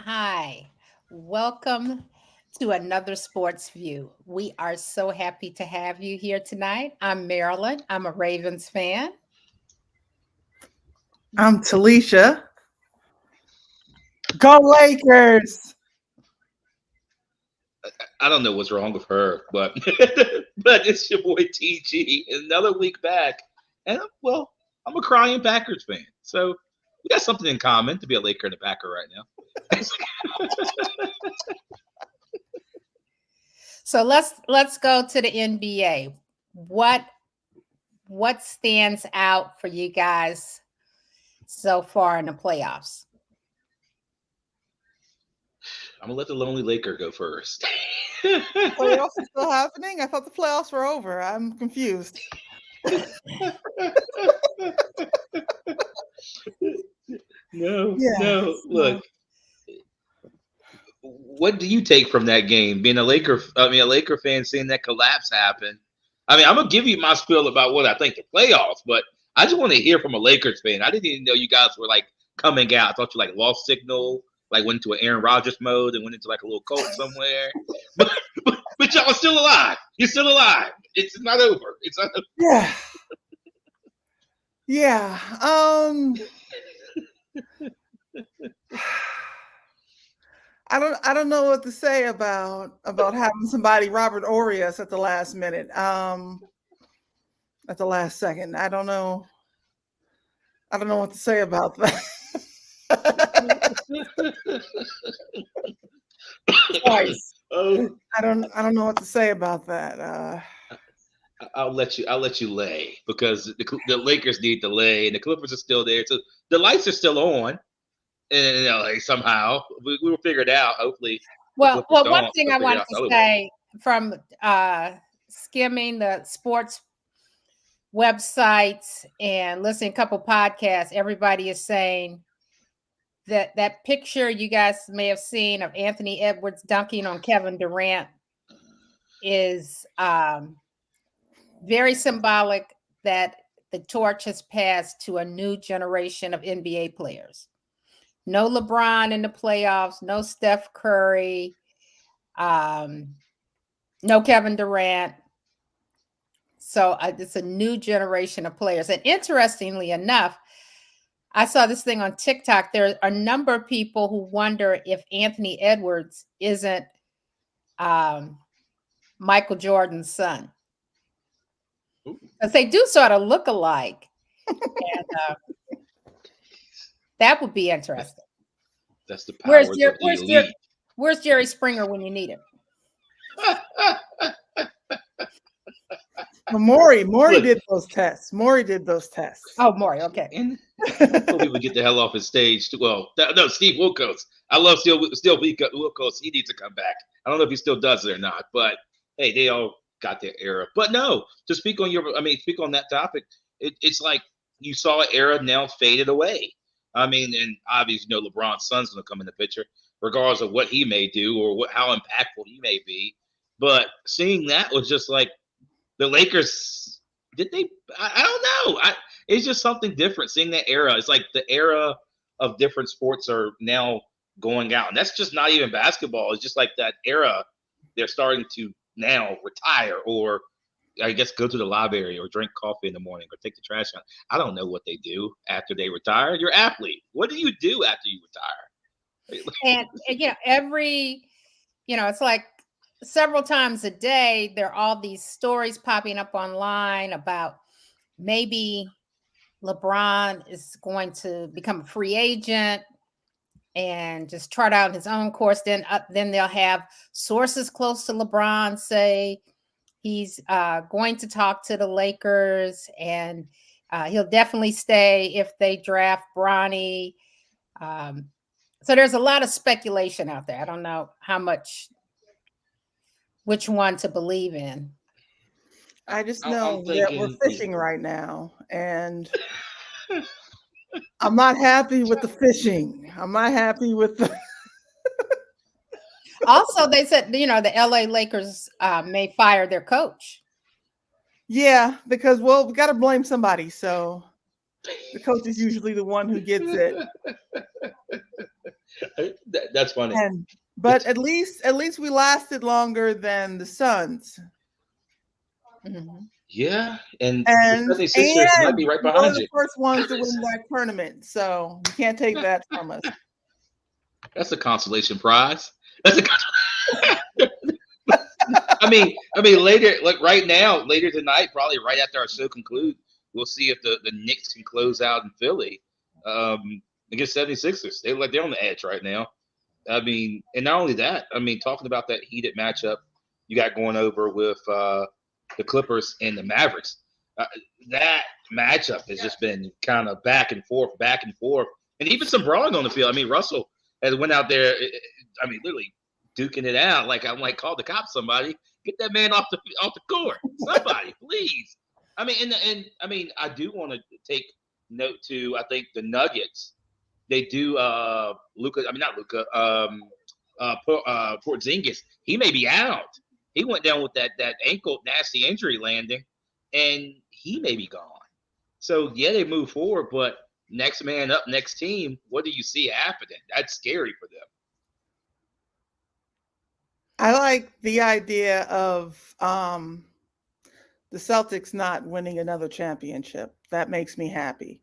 Hi, welcome to another Sports View. We are so happy to have you here tonight. I'm Marilyn. I'm a Ravens fan. I'm Talisha. Go Lakers! I don't know what's wrong with her, but but it's your boy TG. Another week back, and I'm a crying Packers fan, so we got something in common to be a Laker and a Packer right now. So let's go to the NBA. What what stands out for you guys so far in the playoffs? I'm gonna let the lonely Laker go first. Playoffs are still happening? I thought the playoffs were over. I'm confused. No, Yeah. no. Look, what do you take from that game? Being a Laker fan, seeing that collapse happen. I mean, I'm gonna give you my spiel about what I think the playoffs, but I just want to hear from a Lakers fan. I didn't even know you guys were like coming out. I thought you like lost signal, like went into an Aaron Rodgers mode and went into like a little cult somewhere. But but y'all are still alive. You're still alive. It's not over. It's not over. Yeah. Yeah. I don't know what to say about having somebody Robert Orias at the last minute. At the last second. I don't know. I don't know what to say about that. Twice. Oh, I don't know what to say about that. I'll let you lay because the Lakers need to lay and the Clippers are still there. So the lights are still on, and like somehow we will figure it out. Hopefully the Clippers One don't. thing They'll I figure it wanted out to the other way. say from skimming the sports websites and listening to a couple podcasts, everybody is saying that picture you guys may have seen of Anthony Edwards dunking on Kevin Durant is very symbolic that the torch has passed to a new generation of NBA players. No LeBron in the playoffs, no Steph Curry, no Kevin Durant. So it's a new generation of players. And interestingly enough, I saw this thing on TikTok. There are a number of people who wonder if Anthony Edwards isn't Michael Jordan's son. Because they do sort of look alike. And that would be interesting. That's the powers of the Where's elite. where's Jerry Springer when you need him? Maury Look, did those tests. Maury did those tests. Oh, Maury. Okay. and I told people to get the hell off his stage. Well, no, Steve Wilkos. I love still Wilkos. He needs to come back. I don't know if he still does it or not, but hey, they all got their era. But no, to speak on speak on that topic. It's like you saw an era now faded away. I mean, and obviously, LeBron's son's going to come in the picture, regardless of what he may do or how impactful he may be. But seeing that was just like the Lakers. Did they? I don't know. It's just something different. Seeing that era, it's like the era of different sports are now going out, and that's just not even basketball. It's just like that era. They're starting to now retire, or I guess go to the library, or drink coffee in the morning, or take the trash out. I don't know what they do after they retire. You're athlete. What do you do after you retire? And it's like several times a day, there are all these stories popping up online about maybe LeBron is going to become a free agent and just chart out his own course. Then they'll have sources close to LeBron say he's going to talk to the Lakers and he'll definitely stay if they draft Bronny. So there's a lot of speculation out there. I don't know which one to believe in. I just I'm know that we're thinking. fishing right now, and I'm not happy with the fishing. I'm not happy with the. Also, they said the LA Lakers may fire their coach. Yeah, because we got to blame somebody. So the coach is usually the one who gets it. That's funny. But at least we lasted longer than the Suns. Mhm. Yeah, and the And 76ers might be right we were behind the you. first ones to win that tournament, so you can't take that from us. That's a consolation prize. That's a. I mean, later, like right now, later tonight, probably right after our show concludes, we'll see if the Knicks can close out in Philly against 76ers. They're on the edge right now. I mean, and not only that, I mean, talking about that heated matchup you got going over with the Clippers and the Mavericks. That matchup has just been kind of back and forth, and even some brawling on the field. I mean, Russell has went out there. I mean, literally duking it out. Like I'm like, call the cops, somebody, get that man off the court, somebody, please. I mean, and I mean, I do want to take note to. I think the Nuggets. They do Luka. I mean, not Luka. Porzingis. He may be out. He went down with that ankle nasty injury landing, and he may be gone. So yeah, they move forward, but next man up, next team. What do you see happening? That's scary for them. I like the idea of the Celtics not winning another championship. That makes me happy.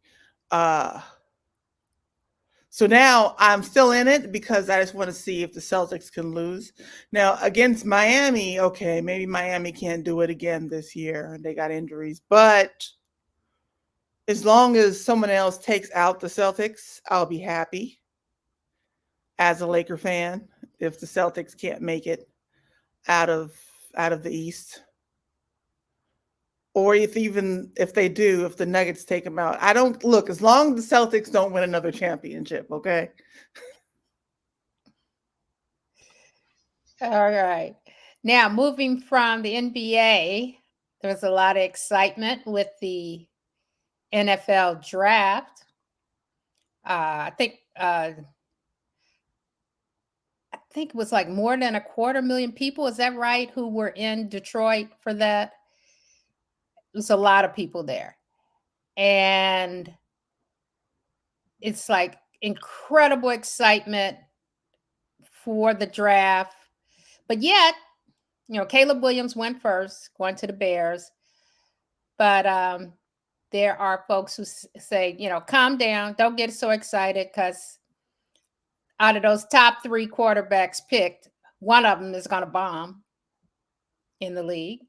So now I'm still in it because I just want to see if the Celtics can lose. Now against Miami, okay, maybe Miami can't do it again this year. They got injuries, but as long as someone else takes out the Celtics, I'll be happy as a Laker fan if the Celtics can't make it out of the East. Or if they do, if the Nuggets take them out. I don't look, as long as the Celtics don't win another championship, okay? All right. Now, moving from the NBA, there was a lot of excitement with the NFL draft. I think it was like more than 250,000 people. Is that right? Who were in Detroit for that? It was a lot of people there. And it's like incredible excitement for the draft. But yet, Caleb Williams went first, going to the Bears. But there are folks who say, calm down, don't get so excited, because out of those top 3 quarterbacks picked, one of them is going to bomb in the league.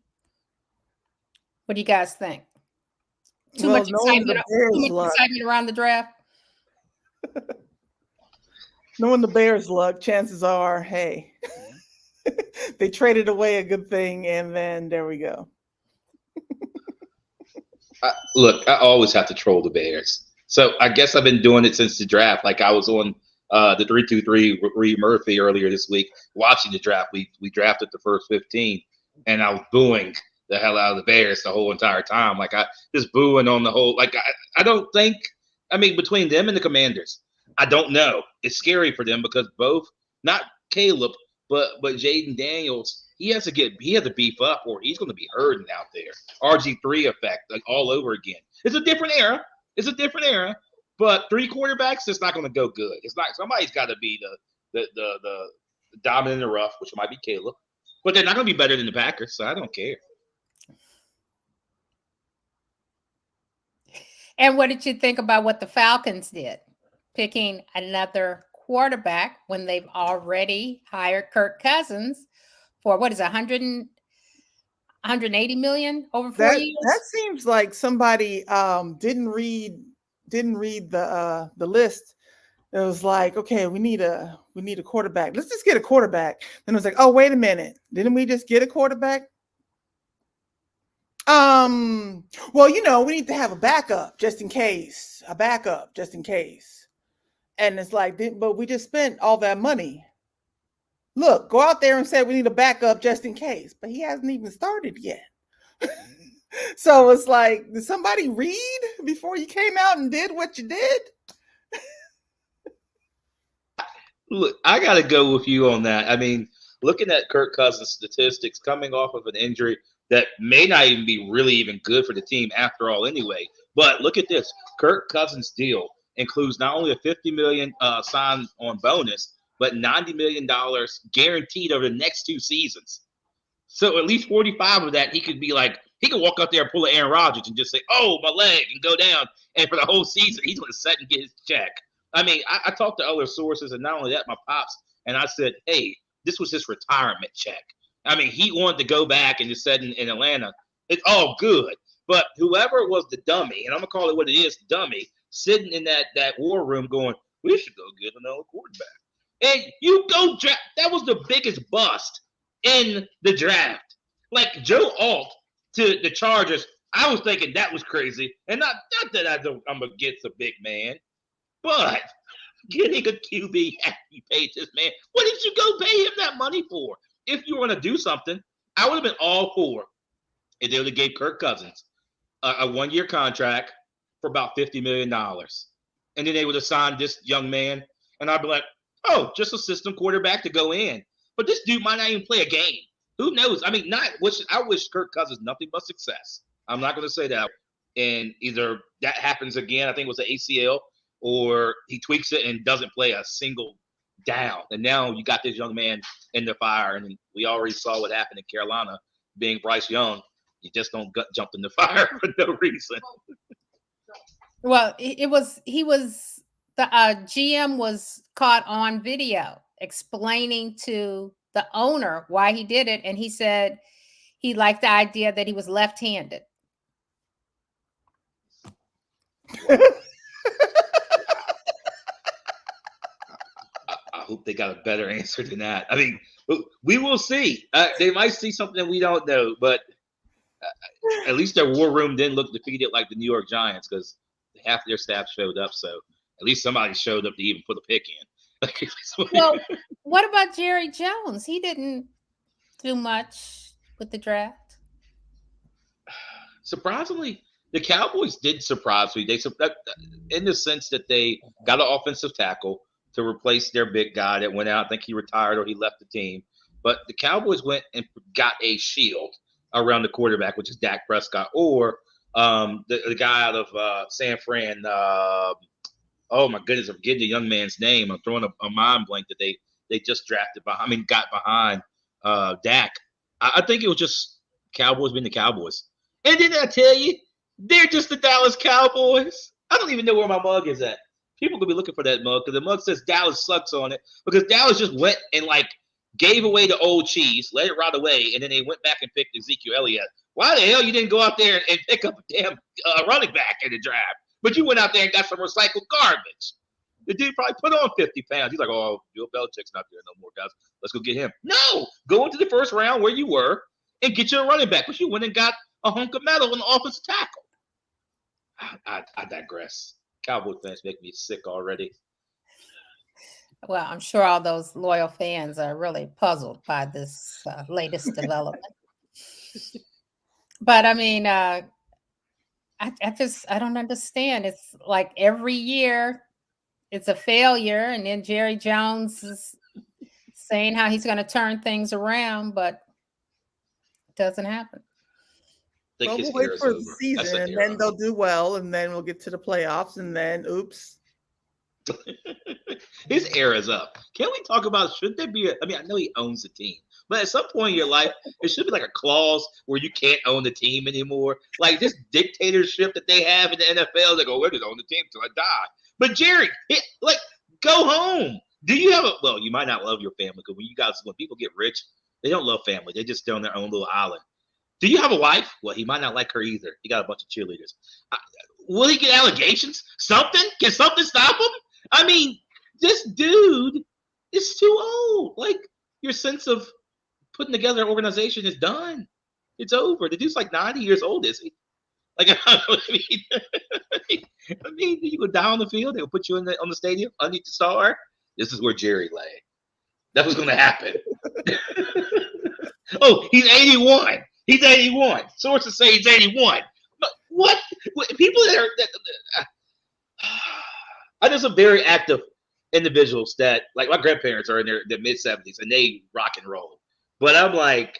What do you guys think? Too much excitement around the draft? Knowing the Bears' luck, chances are, hey, they traded away a good thing, and then there we go. Look, I always have to troll the Bears. So I guess I've been doing it since the draft. Like I was on the 323 Reed Murphy earlier this week watching the draft. We drafted the first 15, and I was booing the hell out of the Bears the whole entire time. Like I just booing on the whole. Like I don't think. I mean, between them and the Commanders, I don't know. It's scary for them because both, not Caleb, but Jaden Daniels, he has to beef up, or he's going to be hurting out there. RG3 effect, like all over again. It's a different era. But 3 quarterbacks, it's not going to go good. It's not. Somebody's got to be the dominant in the rough, which might be Caleb. But they're not going to be better than the Packers, so I don't care. And what did you think about what the Falcons did, picking another quarterback when they've already hired Kirk Cousins for what is 180 million over 4 years? That seems like somebody didn't read the list. It was like, okay, we need a quarterback. Let's just get a quarterback. Then it was like, oh, wait a minute, didn't we just get a quarterback? Well, we need to have a backup just in case. And it's like, but we just spent all that money. Look, go out there and say we need a backup just in case. But he hasn't even started yet. So it's like, did somebody read before you came out and did what you did? Look, I got to go with you on that. I mean, looking at Kirk Cousins' statistics coming off of an injury that may not even be really even good for the team after all anyway. But look at this. Kirk Cousins' deal includes not only a $50 million sign-on bonus, but $90 million guaranteed over the next 2 seasons. So at least 45 of that, he could walk out there and pull an Aaron Rodgers and just say, "Oh, my leg," and go down. And for the whole season, he's going to sit and get his check. I mean, I talked to other sources, and not only that, my pops, and I said, "Hey, this was his retirement check." I mean, he wanted to go back and just sit in Atlanta. It's all good. But whoever was the dummy, and I'm going to call it what it is, dummy, sitting in that war room going, "We should go get another quarterback." And you go draft. That was the biggest bust in the draft. Like Joe Alt to the Chargers, I was thinking that was crazy. And not that I'm against a big man, but getting a QB after you paid this man, what did you go pay him that money for? If you were going to do something, I would have been all for if they would have gave Kirk Cousins a 1-year contract for about $50 million. And then they would have signed this young man. And I'd be like, oh, just a system quarterback to go in. But this dude might not even play a game. Who knows? I mean, I wish Kirk Cousins nothing but success. I'm not going to say that. And either that happens again, I think it was an ACL, or he tweaks it and doesn't play a single down. And now you got this young man in the fire. And we already saw what happened in Carolina, being Bryce Young. You just don't jump in the fire for no reason. Well, the GM was caught on video explaining to the owner why he did it. And he said he liked the idea that he was left-handed. I hope they got a better answer than that. I mean, we will see. They might see something we don't know, but at least their war room didn't look defeated like the New York Giants, because half their staff showed up. So at least somebody showed up to even put a pick in. Well, what about Jerry Jones? He didn't do much with the draft. Surprisingly, the Cowboys did surprise me. They in the sense that they got an offensive tackle to replace their big guy that went out. I think he retired or he left the team. But the Cowboys went and got a shield around the quarterback, which is Dak Prescott, or the guy out of San Fran. Oh my goodness, I'm getting the young man's name. I'm throwing a mind blank that they just drafted behind. I mean, got behind Dak. I think it was just Cowboys being the Cowboys. And didn't I tell you, they're just the Dallas Cowboys? I don't even know where my mug is at. People could be looking for that mug because the mug says Dallas sucks on it, because Dallas just went and gave away the old cheese, let it rot away, and then they went back and picked Ezekiel Elliott. Why the hell you didn't go out there and pick up a damn running back in the draft? But you went out there and got some recycled garbage. The dude probably put on 50 pounds. He's like, oh, Bill Belichick's not there no more, guys. Let's go get him. No, go into the first round where you were and get you a running back. But you went and got a hunk of metal in the offensive tackle. I digress. Cowboy fans make me sick already. Well, I'm sure all those loyal fans are really puzzled by this latest development. But I mean, I don't understand. It's like every year it's a failure, and then Jerry Jones is saying how he's going to turn things around, but it doesn't happen. Well, we'll wait for the season, and then they'll do well, and then we'll get to the playoffs, and then oops. His era's up. Can we talk about, should there be I know he owns the team, but at some point in your life, it should be like a clause where you can't own the team anymore. Like this dictatorship that they have in the NFL, they go, we're just own the team till I die. But Jerry, go home. Do you have well, you might not love your family, because when people get rich, they don't love family. They just stay on their own little island. Do you have a wife? Well, he might not like her either. He got a bunch of cheerleaders. Will he get allegations? Something? Can something stop him? I mean, this dude is too old. Like, your sense of putting together an organization is done. It's over. The dude's like 90 years old, is he? Like, I mean, you go down the field, they'll put you on the stadium underneath the star. This is where Jerry lay. That was going to happen. Oh, he's 81. He's 81. Sources say he's 81. But what? People I know some very active individuals that, like, my grandparents are in their mid-70s and they rock and roll. But I'm like,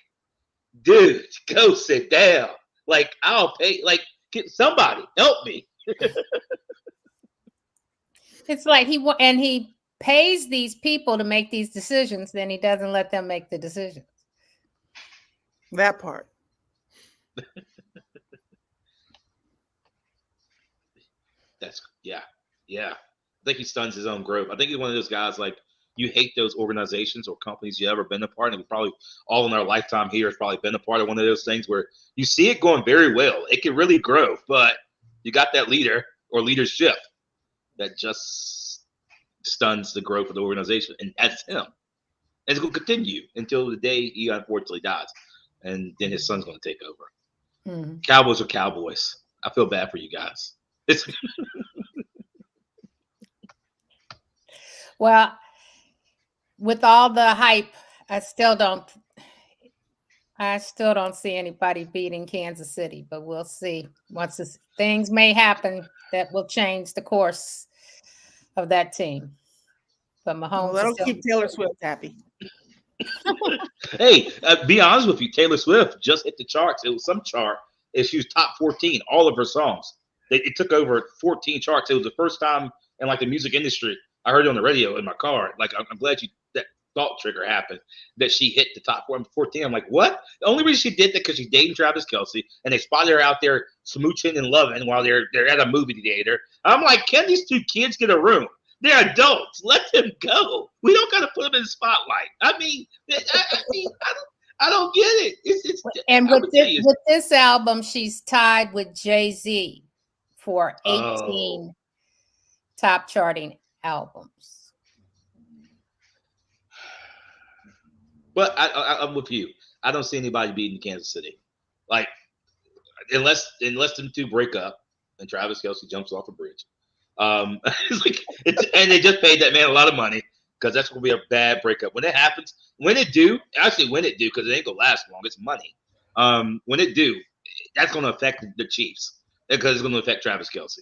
dude, go sit down. Like, I'll pay. Like, somebody help me. It's like he pays these people to make these decisions, then he doesn't let them make the decisions. That part. Yeah. I think he stuns his own growth. I think he's one of those guys like you hate those organizations or companies you ever been a part of. We probably all in our lifetime here has probably been a part of one of those things where you see it going very well. It can really grow, but you got that leader or leadership that just stuns the growth of the organization, and that's him. And it's going to continue until the day he unfortunately dies, and then his son's going to take over. Mm-hmm. Cowboys are Cowboys. I feel bad for you guys. Well, with all the hype, I still don't see anybody beating Kansas City, but we'll see. Things may happen that will change the course of that team. But Mahomes, That'll keep Taylor Swift happy. Hey, be honest with you, Taylor Swift just hit the charts. It was some chart. She was top 14, all of her songs. It took over 14 charts. It was the first time in like the music industry. I heard it on the radio in my car. Like, I'm glad that thought trigger happened, that she hit the top 14. I'm like, what? The only reason she did that because she's dating Travis Kelce, and they spotted her out there smooching and loving while they're at a movie theater. I'm like, can these two kids get a room? They're adults. Let them go. We don't got to put them in the spotlight. I mean, I don't get it. And with this album, she's tied with Jay-Z for 18 top charting albums. But I'm with you. I don't see anybody beating Kansas City. Like, unless them two break up and Travis Kelce jumps off a bridge. And they just paid that man a lot of money because that's going to be a bad breakup. When it happens, when it do, because it ain't going to last long. It's money. When it do, that's going to affect the Chiefs because it's going to affect Travis Kelce,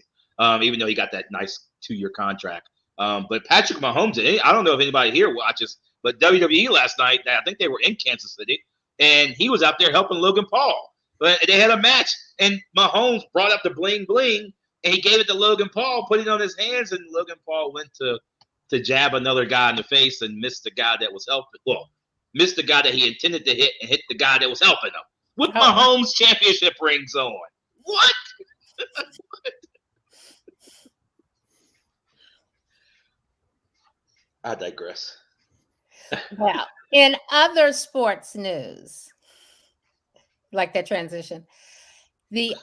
even though he got that nice 2-year contract. But Patrick Mahomes, I don't know if anybody here watches, but WWE last night, I think they were in Kansas City, and he was out there helping Logan Paul. But they had a match, and Mahomes brought up the bling bling, and he gave it to Logan Paul, put it on his hands, and Logan Paul went to jab another guy in the face and missed the guy that was helping. Well, missed the guy that he intended to hit and hit the guy that was helping him. With Mahomes championship rings on. What? I digress. Well, in other sports news, like that transition, there's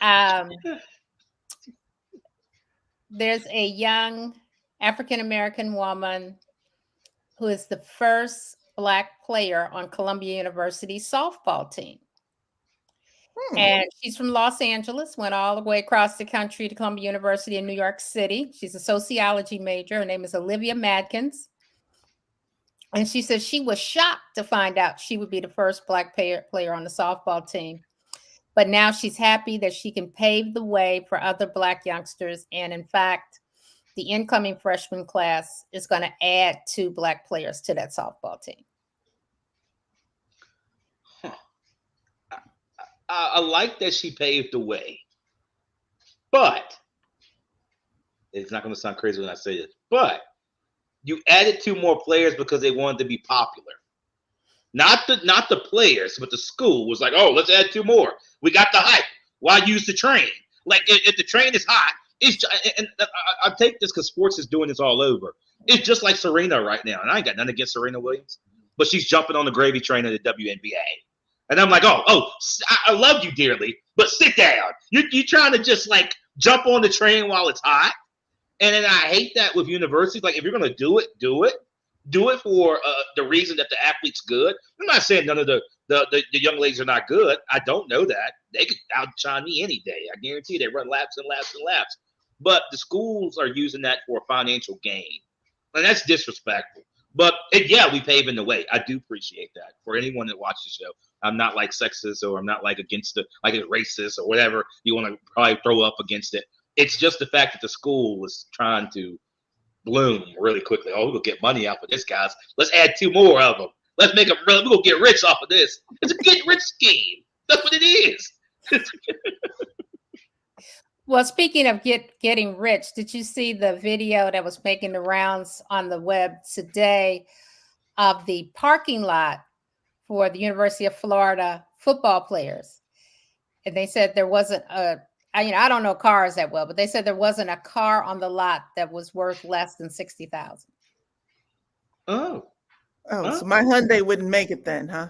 a young African-American woman who is the first Black player on Columbia University's softball team. And she's from Los Angeles, went all the way across the country to Columbia University in New York City. She's a sociology major. Her name is Olivia Madkins. And she says she was shocked to find out she would be the first Black player on the softball team. But now she's happy that she can pave the way for other Black youngsters. And in fact, the incoming freshman class is going to add 2 Black players to that softball team. I like that she paved the way. But it's not going to sound crazy when I say this. But you added 2 more players because they wanted to be popular. Not the players, but the school was like, oh, let's add 2 more. We got the hype. Why use the train? Like, if the train is hot, and I take this because sports is doing this all over. It's just like Serena right now. And I ain't got nothing against Serena Williams, but she's jumping on the gravy train of the WNBA. And I'm like, oh, I love you dearly, but sit down. You're trying to just like jump on the train while it's hot. And then I hate that with universities. Like, if you're going to do it. Do it for the reason that the athlete's good. I'm not saying none of the young ladies are not good. I don't know that. They could outshine me any day. I guarantee they run laps and laps and laps. But the schools are using that for financial gain. And that's disrespectful. But, we paving the way. I do appreciate that. For anyone that watches the show, I'm not like sexist or I'm not like against it, like it's racist or whatever you want to probably throw up against it. It's just the fact that the school was trying to bloom really quickly. Oh, we'll get money out of this, guys. Let's add 2 more of them. Let's make them real. We're going to get rich off of this. It's a get rich scheme. That's what it is. Well, speaking of getting rich, did you see the video that was making the rounds on the web today of the parking lot for the University of Florida football players? And they said there wasn't I don't know cars that well, but they said there wasn't a car on the lot that was worth less than $60,000. Oh, So my Hyundai wouldn't make it then, huh?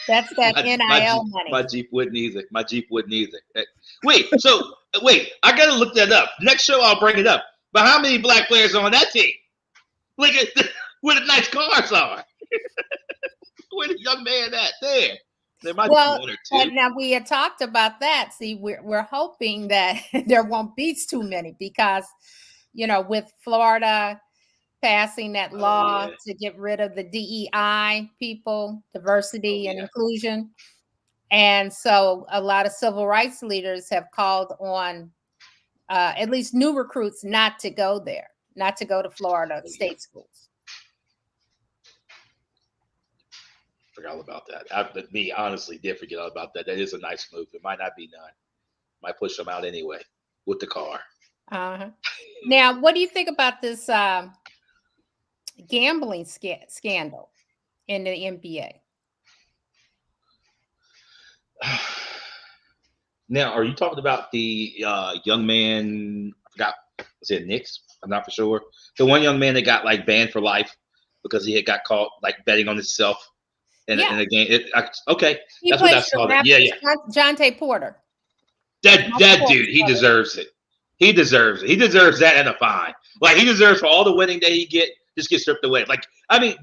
That's that NIL my money. Jeep wouldn't either. My Jeep wouldn't either. Wait, I gotta look that up. Next show I'll bring it up. But how many black players are on that team? Look at where the nice cars are. Where the young man at there? There might be one or two. Now we had talked about that. See, we're hoping that there won't be too many because, with Florida passing that law to get rid of the DEI people, diversity and inclusion. And so a lot of civil rights leaders have called on at least new recruits not to go there, not to go to Florida state schools. Forgot all about that. Me, honestly, did forget all about that. That is a nice move. It might not be none. Might push them out anyway with the car. Now, what do you think about this gambling scandal in the NBA? Now, are you talking about the young man? I forgot. Was it Knicks? I'm not for sure. The one young man that got banned for life because he had got caught betting on himself in a game. Okay, that's what I saw. Jonte Porter. That dude, he deserves it. He deserves it. He deserves that and a fine. He deserves for all the winning that he just get stripped away.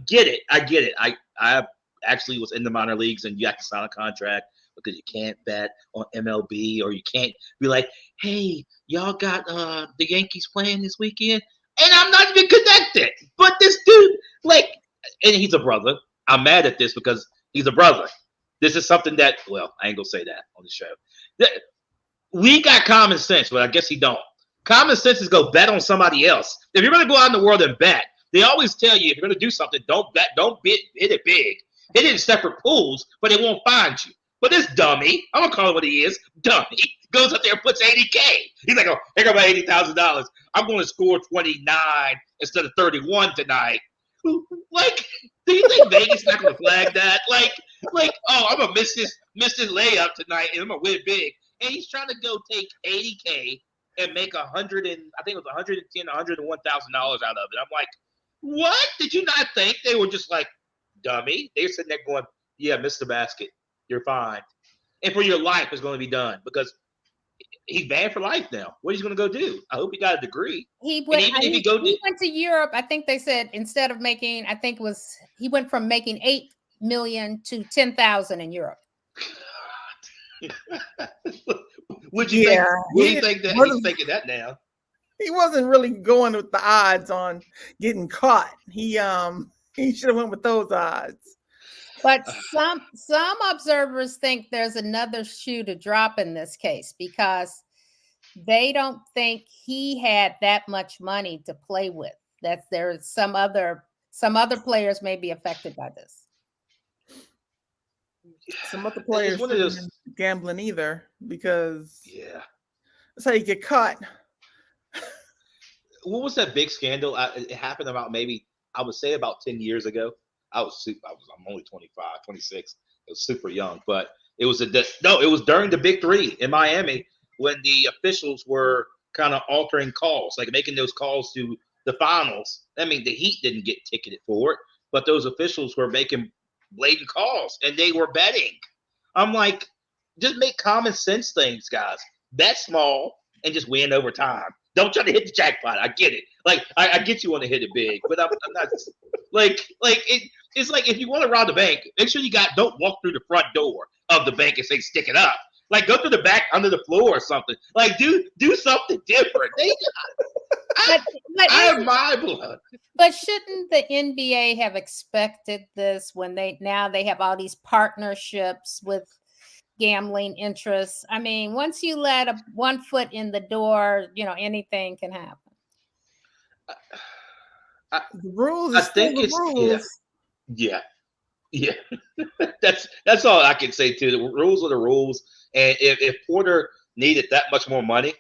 Get it. I get it. I actually was in the minor leagues and you have to sign a contract because you can't bet on MLB or you can't be like, hey, y'all got the Yankees playing this weekend? And I'm not even connected. But this dude, and he's a brother. I'm mad at this because he's a brother. This is something that, I ain't gonna say that on the show. We got common sense, but I guess he don't. Common sense is go bet on somebody else. If you're gonna go out in the world and bet, they always tell you if you're gonna do something, don't bet, hit it big. Hit it in separate pools, but it won't find you. But this dummy, I'm gonna call it what he is, dummy, goes up there and puts $80K. He's like, oh, here go my $80,000. I'm gonna score 29 instead of 31 tonight. Do you think Vegas not gonna flag that? Oh, I'm gonna miss this layup tonight and I'm gonna win big. And he's trying to go take $80K and make $110,000, $101,000 out of it. I'm like, what? Did you not think they were just dummy? They're sitting there going, yeah, miss the basket. You're fine. And for your life, it's going to be done because he's banned for life now. What is he going to go do? I hope he got a degree. He went to Europe. I think they said instead of making, he went from making $8 million to $10,000 in Europe. Would you think that he's thinking that now? He wasn't really going with the odds on getting caught. He should have went with those odds. But some observers think there's another shoe to drop in this case because they don't think he had that much money to play with. That there's some other players may be affected by this. Some other players shouldn't be gambling either because that's how you get caught. What was that big scandal? It happened about I would say about 10 years ago. I'm only 25, 26. It was super young, but it was it was during the Big Three in Miami when the officials were kind of altering calls, making those calls to the finals. I mean, the Heat didn't get ticketed for it, but those officials were making blatant calls and they were betting. I'm like, just make common sense things, guys. Bet small and just win over time. Don't try to hit the jackpot. I get it. I get you want to hit it big, but I'm not it's like if you want to rob the bank, make sure don't walk through the front door of the bank and say stick it up. Go to the back under the floor or something. Do something different. I'm my blood. But shouldn't the NBA have expected this when they have all these partnerships with gambling interests? I mean, once you let one foot in the door, anything can happen. The rules. I think it's rules. Yeah. That's all I can say too. The rules are the rules, and if Porter needed that much more money,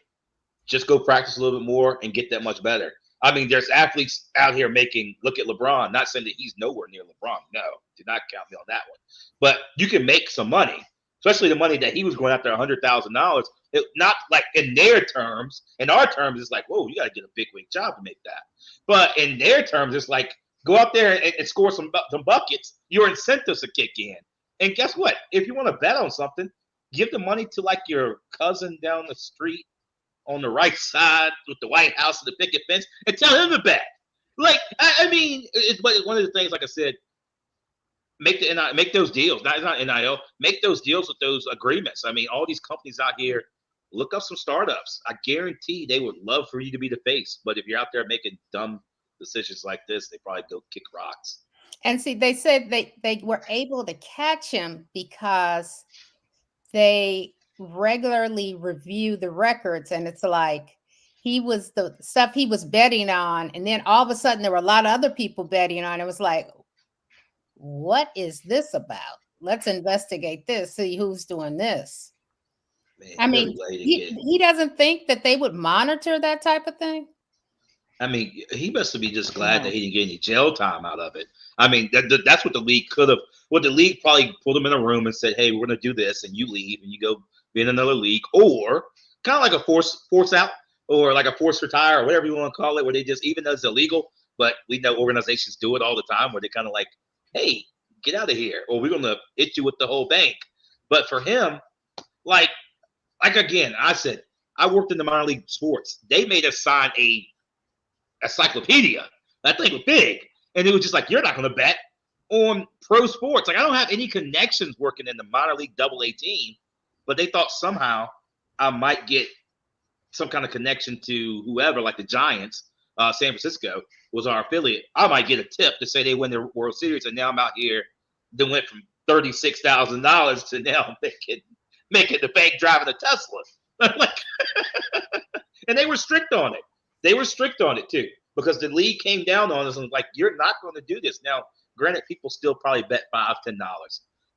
Just go practice a little bit more and get that much better. I mean, there's athletes out here making. Look at LeBron. Not saying that he's nowhere near LeBron. No, do not count me on that one. But you can make some money, especially the money that he was going after $100,000. Not like in their terms. In our terms, it's like, whoa, you got to get a big wing job to make that. But in their terms, it's like go out there and score some buckets. Your incentives will kick in. And guess what? If you want to bet on something, give the money to like your cousin down the street on the right side with the White House and the picket fence and tell him to bet. Like, I mean, it's one of the things, like I said, make those deals. Not NIL. Make those deals with those agreements. I mean, all these companies out here, look up some startups. I guarantee they would love for you to be the face. But if you're out there making dumb decisions like this, they probably go kick rocks. And see, they said they were able to catch him because they regularly review the records, and it's like he was the stuff he was betting on, and then all of a sudden there were a lot of other people betting on. It was like, what is this about? Let's investigate this, see who's doing this. Man, I mean, he doesn't think that they would monitor that type of thing. I mean, he must be just glad that he didn't get any jail time out of it. I mean, that's what the league could have. What the league probably pulled him in a room and said, "Hey, we're going to do this," and you leave and you go be in another league, or kind of like a force out, or like a force retire, or whatever you want to call it, where they just, even though it's illegal, but we know organizations do it all the time, where they kind of like, "Hey, get out of here," or we're going to hit you with the whole bank. But for him, like again, I said, I worked in the minor league sports. They made us sign a encyclopedia. That thing was big. And it was just like, you're not going to bet on pro sports. Like, I don't have any connections working in the minor league AA team, but they thought somehow I might get some kind of connection to whoever, like the Giants, San Francisco was our affiliate. I might get a tip to say they win the World Series, and now I'm out here that went from $36,000 to now making the bank driving a Tesla. Like, and they were strict on it. They were strict on it too, because the league came down on us and was like, you're not going to do this. Now, granted, people still probably bet $5, $10,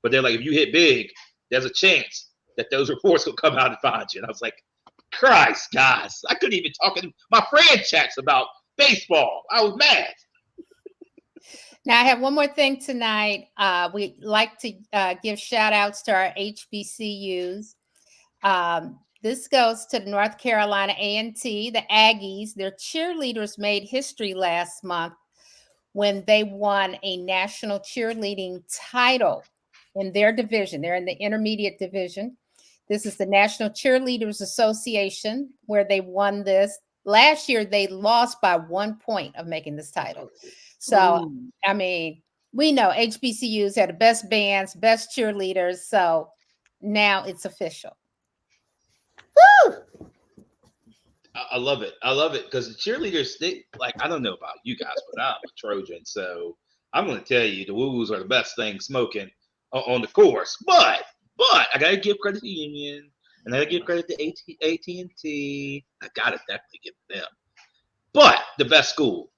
but they're like, if you hit big, there's a chance that those reports will come out and find you. And I was like, Christ, guys, I couldn't even talk in my friend chats about baseball. I was mad. Now, I have one more thing tonight. We like to give shout outs to our HBCUs. This goes to the North Carolina A&T, the Aggies. Their cheerleaders made history last month when they won a national cheerleading title in their division. They're in the intermediate division. This is the National Cheerleaders Association, where they won this. Last year, they lost by 1 point of making this title. So, I mean, we know HBCUs had the best bands, best cheerleaders. So now it's official. Woo! I love it. I love it because the cheerleaders, they like, I don't know about you guys, but I'm a Trojan. So I'm going to tell you the Woo-Woos are the best thing smoking on the course. But I got to give credit to Union, and I got to give credit to AT&T. I got to definitely give them. But the best school,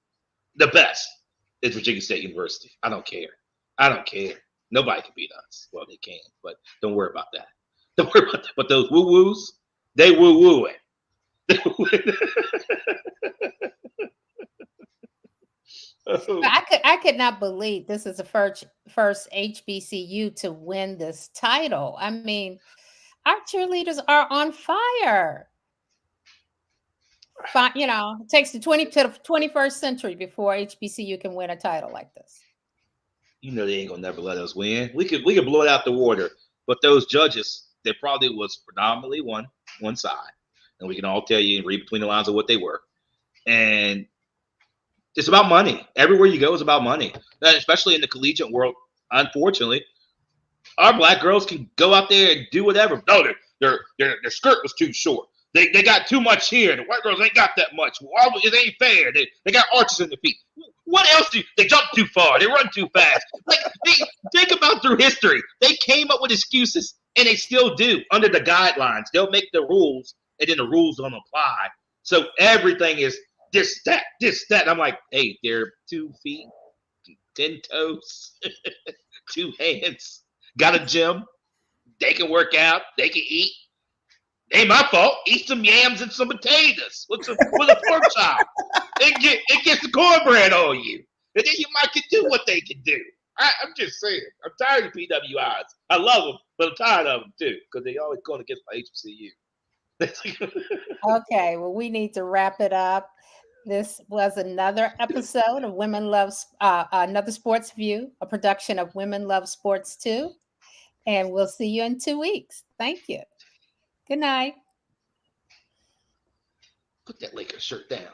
the best, is Virginia State University. I don't care. Nobody can beat us. Well, they can, but don't worry about that. Don't worry about that. But those woo-woos, they woo-woo it. I could not believe this is the first HBCU to win this title. I mean, our cheerleaders are on fire. You know, it takes the 21st century before HBCU can win a title like this. You know, they ain't gonna never let us win. We could blow it out the water, but those judges, they probably was predominantly one side, and we can all tell you and read between the lines of what they were. And it's about money. Everywhere you go is about money, especially in the collegiate world. Unfortunately, our black girls can go out there and do whatever. No, their skirt was too short. They got too much here. The white girls ain't got that much. Well, it ain't fair. They got arches in their feet. What else they jump too far? They run too fast. Like, think about through history. They came up with excuses, and they still do under the guidelines. They'll make the rules, and then the rules don't apply. So everything is this, that. And I'm like, hey, they're 2 feet, 10 toes, 2 hands, got a gym. They can work out. They can eat. Ain't my fault. Eat some yams and some potatoes with a pork chop. It gets the cornbread on you, and then you might can do what they can do. I'm just saying. I'm tired of PWIs. I love them, but I'm tired of them too because they always going against my HBCU. Okay, well, we need to wrap it up. This was another episode of Women Love, another Sports View, a production of Women Love Sports too. And we'll see you in 2 weeks. Thank you. Good night. Put that Lakers shirt down.